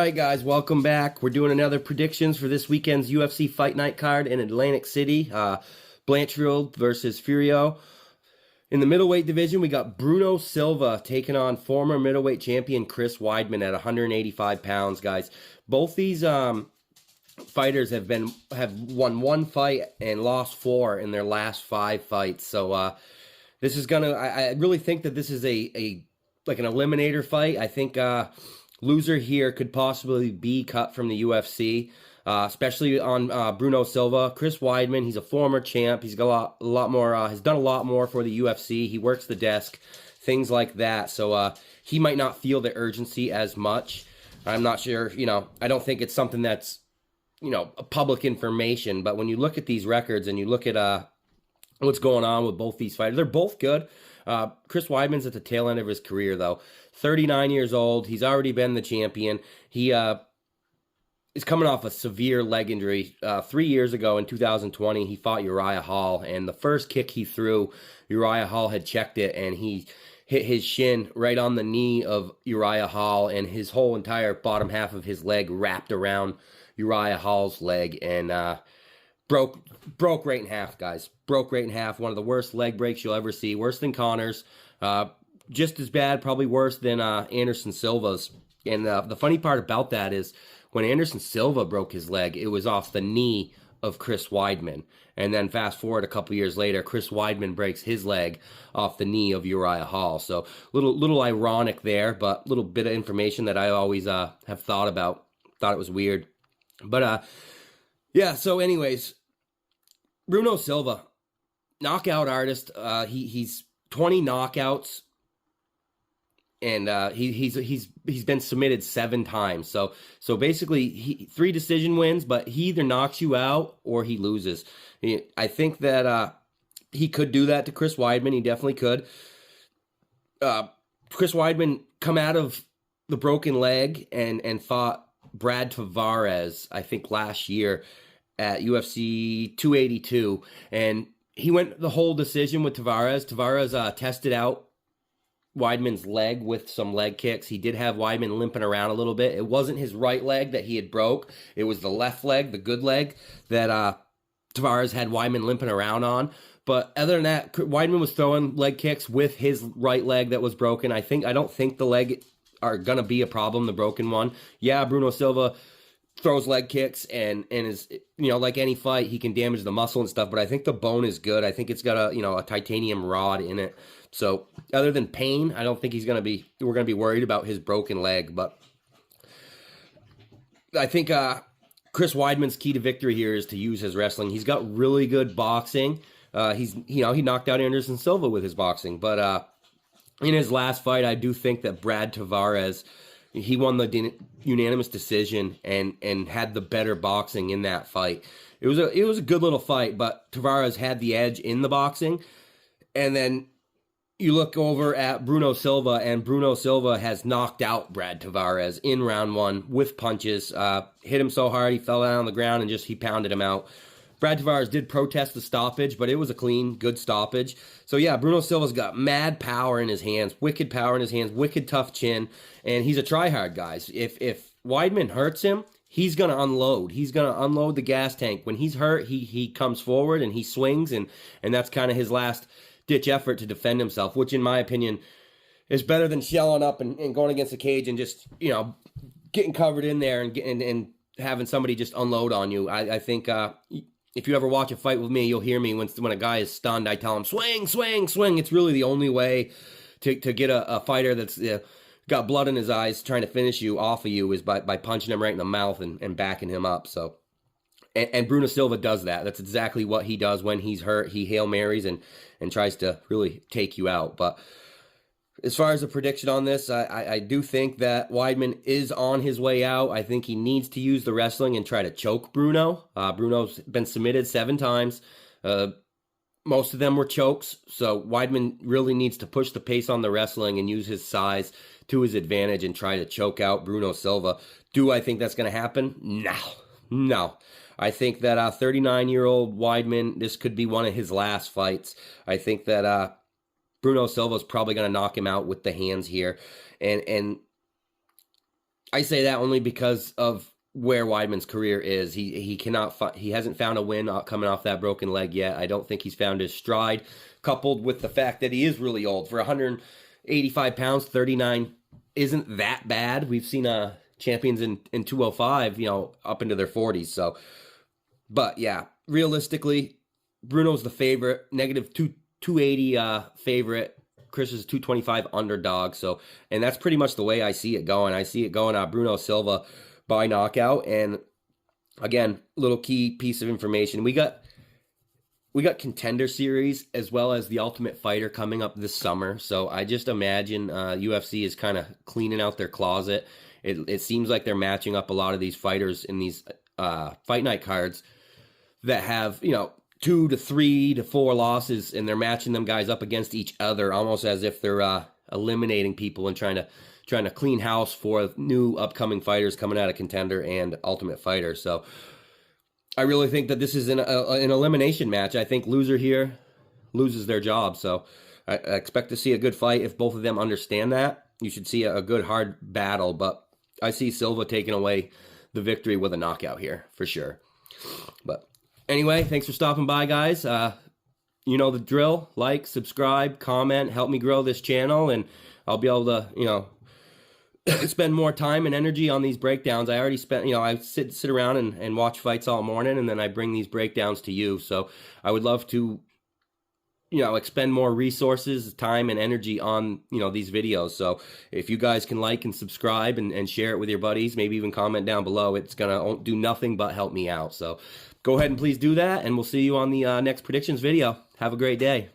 right, guys, welcome back. We're doing another predictions for this weekend's UFC Fight Night card in Atlantic City. Blanchfield versus Fiorot. In the middleweight division, we got Bruno Silva taking on former middleweight champion Chris Weidman at 185 pounds, guys. Both these fighters have won one fight and lost four in their last five fights. So this is gonna. I really think that this is like an eliminator fight. I think loser here could possibly be cut from the UFC. Especially on Bruno Silva. Chris Weidman, he's a former champ. He's got a lot more. Has done a lot more for the UFC. He works the desk, things like that. So he might not feel the urgency as much. I'm not sure. I don't think it's something that's public information. But when you look at these records and you look at what's going on with both these fighters, they're both good. Chris Weidman's at the tail end of his career, though. 39 years old. He's already been the champion. He is coming off a severe leg injury. 3 years ago in 2020, he fought Uriah Hall, and the first kick he threw, Uriah Hall had checked it, and he hit his shin right on the knee of Uriah Hall, and his whole entire bottom half of his leg wrapped around Uriah Hall's leg, and broke right in half, guys. Broke right in half. One of the worst leg breaks you'll ever see. Worse than Connor's. Just as bad, probably worse than Anderson Silva's. And the funny part about that is when Anderson Silva broke his leg, it was off the knee of Chris Weidman. And then fast forward a couple years later, Chris Weidman breaks his leg off the knee of Uriah Hall. So little ironic there, but little bit of information that I always have thought about. Thought it was weird. But yeah, so anyways, Bruno Silva, knockout artist. He's 20 knockouts. And he's been submitted 7 times. So basically, 3 decision wins, but he either knocks you out or he loses. I think that he could do that to Chris Weidman. He definitely could. Chris Weidman come out of the broken leg and fought Brad Tavares, I think, last year at UFC 282. And he went the whole decision with Tavares. Tavares tested out Weidman's leg with some leg kicks. He did have Weidman limping around a little bit. It wasn't his right leg that he had broke. It was the left leg, the good leg, that Tavares had Weidman limping around on. But other than that, Weidman was throwing leg kicks with his right leg that was broken. I don't think the leg are going to be a problem, the broken one. Yeah, Bruno Silva throws leg kicks and is, like any fight, he can damage the muscle and stuff, but I think the bone is good. I think it's got a titanium rod in it. So other than pain, I don't think we're going to be worried about his broken leg. But I think Chris Weidman's key to victory here is to use his wrestling. He's got really good boxing. He knocked out Anderson Silva with his boxing. But in his last fight, I do think that Brad Tavares, he won the unanimous decision and had the better boxing in that fight. It was a good little fight, but Tavares had the edge in the boxing. And then you look over at Bruno Silva, and Bruno Silva has knocked out Brad Tavares in round 1 with punches. Hit him so hard he fell down on the ground and he pounded him out. Brad Tavares did protest the stoppage, but it was a clean, good stoppage. So yeah, Bruno Silva's got mad power in his hands, wicked power in his hands, wicked tough chin, and he's a tryhard, guys. If Weidman hurts him, he's going to unload. He's going to unload the gas tank. When he's hurt, he comes forward and he swings, and that's kind of his last ditch effort to defend himself, which in my opinion is better than shelling up and going against the cage and just, getting covered in there and having somebody just unload on you. I think if you ever watch a fight with me, you'll hear me when a guy is stunned, I tell him, swing, swing, swing. It's really the only way to get a fighter that's got blood in his eyes trying to finish you off of you is by punching him right in the mouth and backing him up. So, and Bruno Silva does that. That's exactly what he does when he's hurt. He Hail Marys and tries to really take you out. But as far as a prediction on this, I do think that Weidman is on his way out. I think he needs to use the wrestling and try to choke Bruno. Bruno's been submitted 7 times. Most of them were chokes. So Weidman really needs to push the pace on the wrestling and use his size to his advantage and try to choke out Bruno Silva. Do I think that's going to happen? No. I think that 39-year-old Weidman, this could be one of his last fights. I think that Bruno Silva is probably going to knock him out with the hands here. And I say that only because of where Weidman's career is. He hasn't found a win coming off that broken leg yet. I don't think he's found his stride, coupled with the fact that he is really old. For 185 pounds, 39 isn't that bad. We've seen champions in 205, up into their 40s. So, but yeah, realistically, Bruno's the favorite, negative 280 favorite. Chris is 225 underdog. So, and that's pretty much the way I see it going. I see it going Bruno Silva by knockout. And again, little key piece of information. We got Contender Series as well as the Ultimate Fighter coming up this summer. So I just imagine UFC is kind of cleaning out their closet. It seems like they're matching up a lot of these fighters in these fight night cards that have, 2 to 3 to 4 losses, and they're matching them guys up against each other, almost as if they're eliminating people and trying to clean house for new upcoming fighters coming out of Contender and Ultimate Fighter. So I really think that this is an elimination match. I think loser here loses their job. So I expect to see a good fight. If both of them understand that, you should see a good hard battle. But I see Silva taking away the victory with a knockout here for sure. But anyway, thanks for stopping by, guys. You know the drill. Like, subscribe, comment, help me grow this channel, and I'll be able to, spend more time and energy on these breakdowns. I already spent, I sit around and watch fights all morning, and then I bring these breakdowns to you. So I would love to, expend more resources, time, and energy on, these videos. So if you guys can like and subscribe and share it with your buddies, maybe even comment down below, it's going to do nothing but help me out. So go ahead and please do that, and we'll see you on the next predictions video. Have a great day.